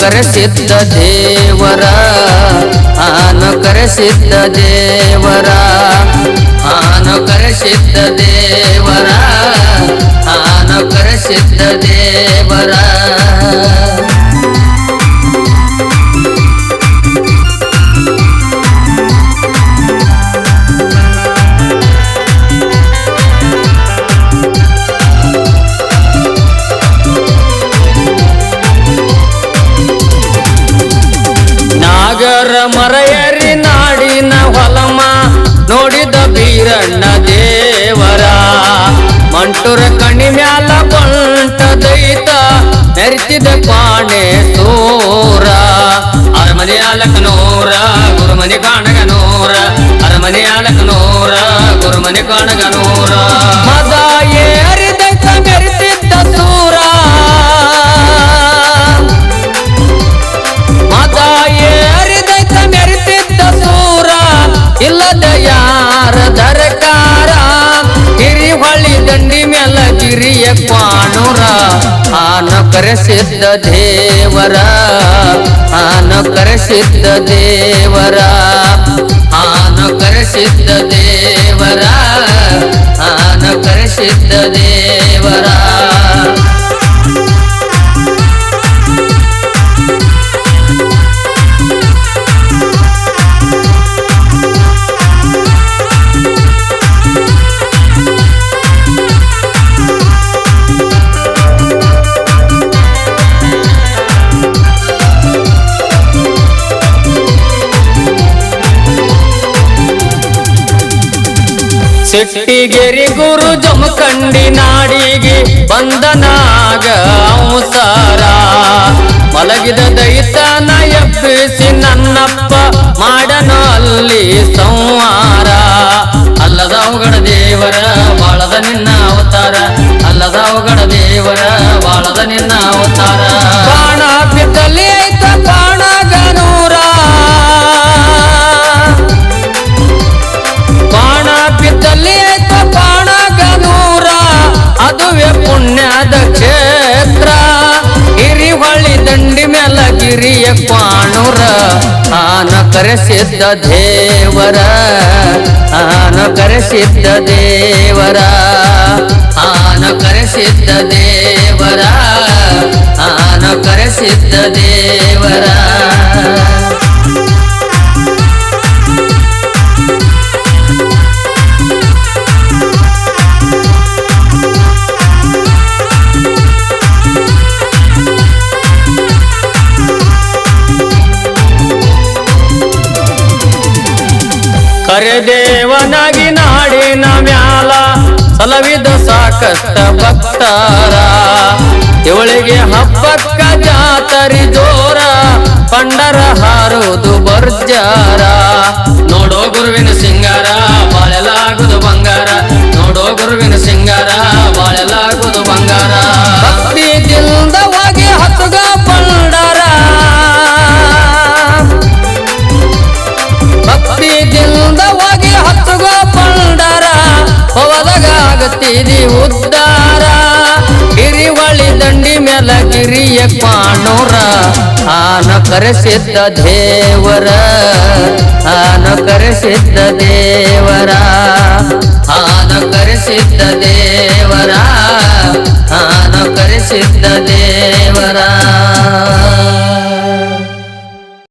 ಕರೆಸಿದ್ದ ದೇವರ ಆನು ಕರೆಸಿದ್ದ ದೇವರ ಆನು ಕರೆಸಿದ್ದ ದೇವರ ಆನು ಕರೆಸಿದ್ದ ದೇವರ ನಾಗರ ಮರೆಯರಿ ನಾಡಿನ ಹೊಲಮ ನೋಡಿದ ಬೀರಣ್ಣ ದೇವರ ಮಂಟೂರ ಕಣಿ ಮ್ಯಾಲ ಬಂಟ ದೈತ ಮೆರೆತಿದ ಪಾಣೆ ಸೂರ ಅರಮನೆ ಆಲಕನೂರ ಗುರುಮನೆ ಕಾಣಗನೂರ ಅರಮನೆ ಆಲಕನೂರ ಗುರುಮನೆ ಕಾಣಗನೂರ ಮದ ಏರಿದೈತ ಮೆರೆತಿದ್ದ ಸೂರ ಮದ ಏರಿದೈತ ಮೆರೆತಿದ್ದ ಸೂರ ಇಲ್ಲದ ಯಾರ ದರಕಾರ ಹಿರಿಹೊಳಿ ದಂಡಿ ಮೆಲ ಗಿರಿಯ ಪಾಣುರ ಆನು ಕರೆಸಿದ್ದ ದೇವರ ಆನು ಕರೆಸಿದ್ದ ದೇವರ ಆನು ಕರೆಸಿದ್ದ ದೇವರ ಆನು ಕರೆಸಿದ್ದ ದೇವರ ಸಿಟ್ಟಿಗೆರಿ ಗುರು ಜಮಖಂಡಿ ನಾಡಿಗೆ ಬಂದನಾಗ ಅವಸರ ಮಲಗಿದ ದೈತನ ಎಬ್ಬಿಸಿ ನನ್ನಪ್ಪ ಮಾಡನು ಅಲ್ಲಿ ಸಂಹಾರ ಅಲ್ಲದವುಗಳ ದೇವರ ಬಾಳದ ನಿನ್ನ ಅವತಾರ ಅಲ್ಲದವುಗಳ ದೇವರ ಬಾಳದ ನಿನ್ನ ಅವತಾರ ಬಾಣ ಬಿದ್ದಲ್ಲಿ ಐತ ಬಾಣಗನೂರ ಬಾಣ ಬಿದ್ದಲ್ಲಿ ಐತ ಬಾಣಗನೂರ ಅದುವೇ ಪುಣ್ಯದ ಕ್ಷೇತ್ರ ಹಿರಿಹೊಳಿ ದಂಡಿ ಮೆಲ ಗಿರಿಯ ಪಾಣುರ ಆನು ಕರೆಸಿದ್ದ ದೇವರ ಆನು ಕರೆಸಿದ್ದ ದೇವರ ಆನು ಕರೆಸಿದ್ದ ದೇವರ ಆನು ಕರೆಸಿದ್ದ ದೇವರ ಕರೆದೇವನಾಗಿ ನಾಡಿನ ಮ್ಯಾಲ ಸಲವಿದ ಸಾಕಷ್ಟ ಭಕ್ತರ ಇವಳಿಗೆ ಹಬ್ಬಕ್ಕ ಜಾತರಿ ಜೋರ ಪಂಡರ ಹಾರುವುದು ಬರ್ಜಾರ ನೋಡೋ ಗುರುವಿನ ಸಿಂಗಾರ ಬಾಳೆಲಾಗುದು ಬಂಗಾರ ನೋಡೋ ಗುರುವಿನ ಸಿಂಗಾರ ಬಾಳೆಲಾಗುದು ಬಂಗಾರ ಭಕ್ತಿ ದಿಲ್ದವಾಗಿ ಹತ್ತುಗ ಪಂಡರ ಭಕ್ತಿ ದಿಲ್ದವಾಗಿ ಹತ್ತುಗ ಪಂಡರ ಪವದಗಾಗತ್ತಿದಿ ಉದ್ಧಾರ ಹಿರಿಹೊಳಿ ದಂಡಿ ಮೆಲ ಗಿರಿಯ ಪಾಣುರ ಆನು ಕರೆಸಿದ್ದ ದೇವರ ಆನು ಕರೆಸಿದ್ದ ದೇವರ ಆನು ಕರೆಸಿದ್ದ ದೇವರ ಆನು ಕರೆಸಿದ್ದ ದೇವರ